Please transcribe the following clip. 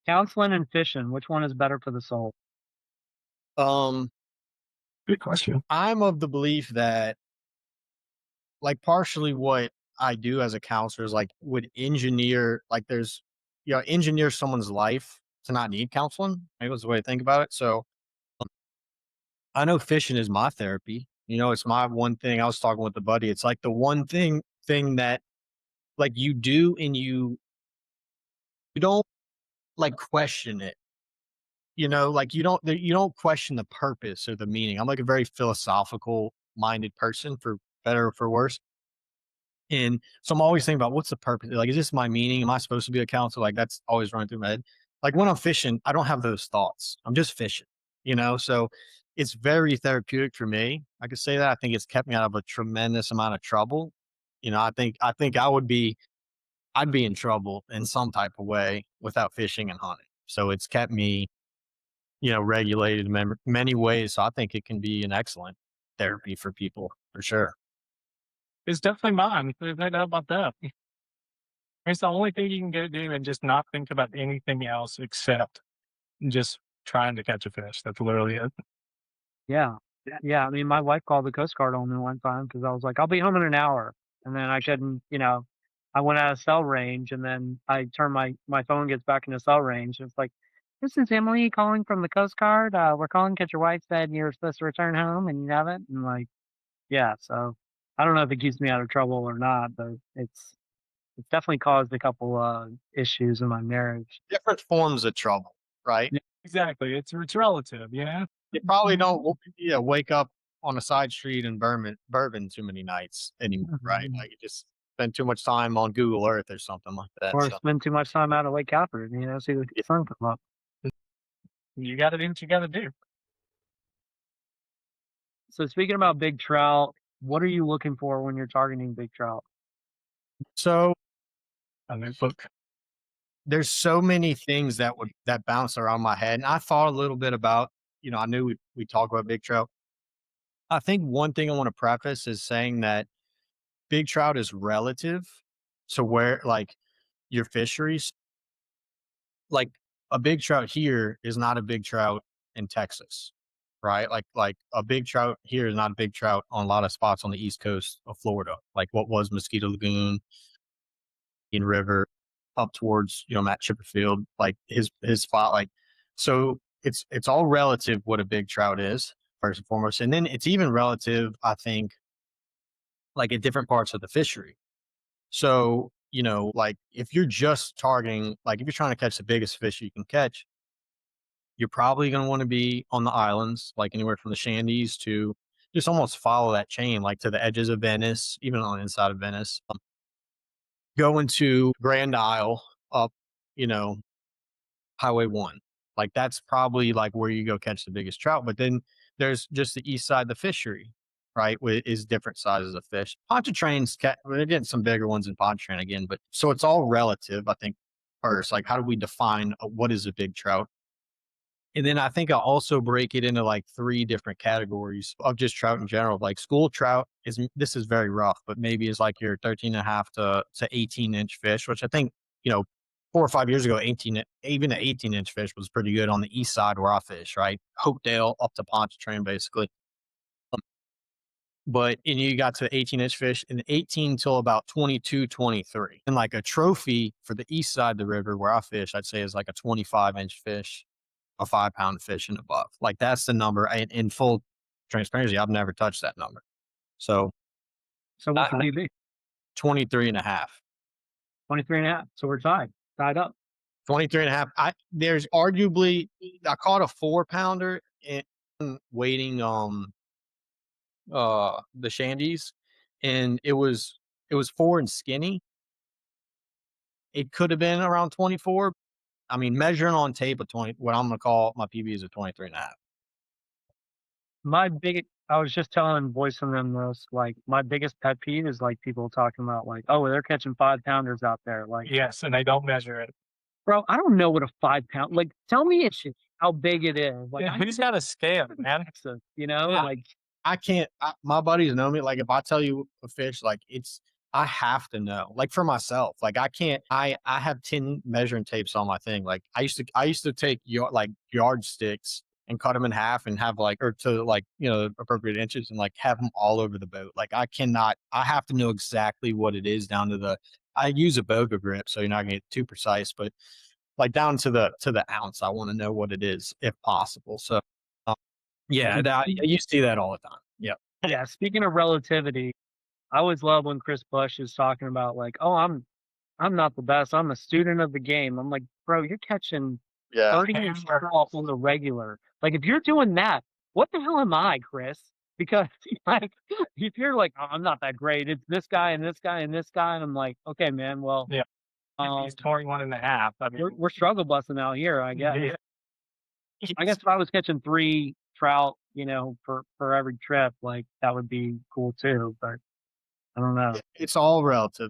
Counseling and fishing, which one is better for the soul? Um, Good question. I'm of the belief that like partially what I do as a counselor is like would engineer like there's engineer someone's life to not need counseling. Maybe that's the way to think about it. So I know fishing is my therapy. It's my one thing. I was talking with a buddy. It's like the one thing that like you do and you don't like question it. Like you don't question the purpose or the meaning. I'm like a very philosophical minded person for better or for worse. And so I'm always thinking about what's the purpose? Like, is this my meaning? Am I supposed to be a counselor? Like that's always running through my head. Like when I'm fishing, I don't have those thoughts. I'm just fishing. So it's very therapeutic for me. I could say that. I think it's kept me out of a tremendous amount of trouble. I think I'd be in trouble in some type of way without fishing and hunting. So it's kept me, regulated in many ways. So I think it can be an excellent therapy for people for sure. It's definitely mine. There's no doubt about that. It's the only thing you can go do and just not think about anything else except just trying to catch a fish. That's literally it. Yeah. Yeah, I mean, my wife called the Coast Guard on me one time because I was like, "I'll be home in an hour," and then I couldn't, I went out of cell range, and then I turn my phone gets back into cell range, and it's like, "This is Emily calling from the Coast Guard, we're calling because your wife said you were supposed to return home and you haven't," and, like, yeah, so I don't know if it keeps me out of trouble or not, but it's definitely caused a couple, issues in my marriage. Different forms of trouble, right? Yeah, exactly. It's relative, You probably don't wake up on a side street in Bourbon too many nights anymore, right? Mhm. Like you just spend too much time on Google Earth or something like that. Or So spend too much time out at Lake Alfred, see the yeah. sun come up. You gotta do what you gotta do. So speaking about big trout, what are you looking for when you're targeting big trout? So I mean, look, there's so many things that bounce around my head. And I thought a little bit about, I knew we talk about big trout. I think one thing I want to preface is saying that big trout is relative. So where like your fisheries, like a big trout here is not a big trout in Texas, right? Like a big trout here is not a big trout on a lot of spots on the east coast of Florida, like what was Mosquito Lagoon, in River, up towards Matt Chipperfield, like his spot, like so it's all relative what a big trout is first and foremost, and then it's even relative, I think, like at different parts of the fishery. So like if you're just targeting, like if you're trying to catch the biggest fish you can catch, you're probably going to want to be on the islands, like anywhere from the Shandies to just almost follow that chain, like to the edges of Venice, even on the inside of Venice. Going to Grand Isle up, you know, Highway 1. Like that's probably like where you go catch the biggest trout. But then there's just the east side of the fishery, right? Is different sizes of fish. Pontchartrain's, we're getting some bigger ones in Pontchartrain again, but so it's all relative, I think. First, like how do we define what is a big trout? And then I think I'll also break it into like three different categories of just trout in general. Like school trout this is very rough, but maybe is like your 13 and a half to 18-inch fish, which I think, 4 or 5 years ago, even an 18-inch fish was pretty good on the east side where I fish, right? Hopedale up to Pontchartrain, basically. But and you got to 18-inch fish and 18 till about 22, 23. And like a trophy for the east side of the river where I fish, I'd say is like a 25-inch fish, a 5-pound fish and above. Like that's the number. And in full transparency, I've never touched that number. So So what's the I, PB? 23 and a half. 23 and a half. So we're tied up. 23 and a half. There's arguably, I caught a 4-pounder in waiting the Shandies, and it was 4 and skinny. It could have been around 24. I mean, measuring on tape of 20, what I'm gonna call my PB is a 23 and a half. I was just telling Boyce and them this, like, my biggest pet peeve is, like, people talking about, like, "Oh, they're catching 5-pounders out there." Like, yes, and they don't measure it. bro, I don't know what a 5 pound, like, tell me it's how big it is. Like, Yeah, I who's live got a scale, in man? Texas, Yeah, like, I can't. My buddies know me. Like if I tell you a fish, like I have to know. Like for myself, like I can't. I have 10 measuring tapes on my thing. Like I used to take yardsticks and cut them in half and have like or to like appropriate inches and like have them all over the boat. Like I cannot. I have to know exactly what it is down to the. I use a Boga grip, so you're not gonna get too precise, but like down to the ounce. I want to know what it is if possible. So yeah, you see that all the time. Yeah. Yeah, speaking of relativity, I always love when Chris Bush is talking about like, "Oh, I'm not the best. I'm a student of the game." I'm like, "Bro, you're catching Yeah. 30-inch trout on the regular. Like, if you're doing that, what the hell am I, Chris?" Because like, if you're like, "Oh, I'm not that great. It's this guy and this guy and this guy," and I'm like, "Okay, man. Well, Yeah. He's 21.5. I mean, we're struggle busting out here, I guess." yeah. I guess if I was catching 3 trout, for every trip, like, that would be cool too, but I don't know. It's all relative.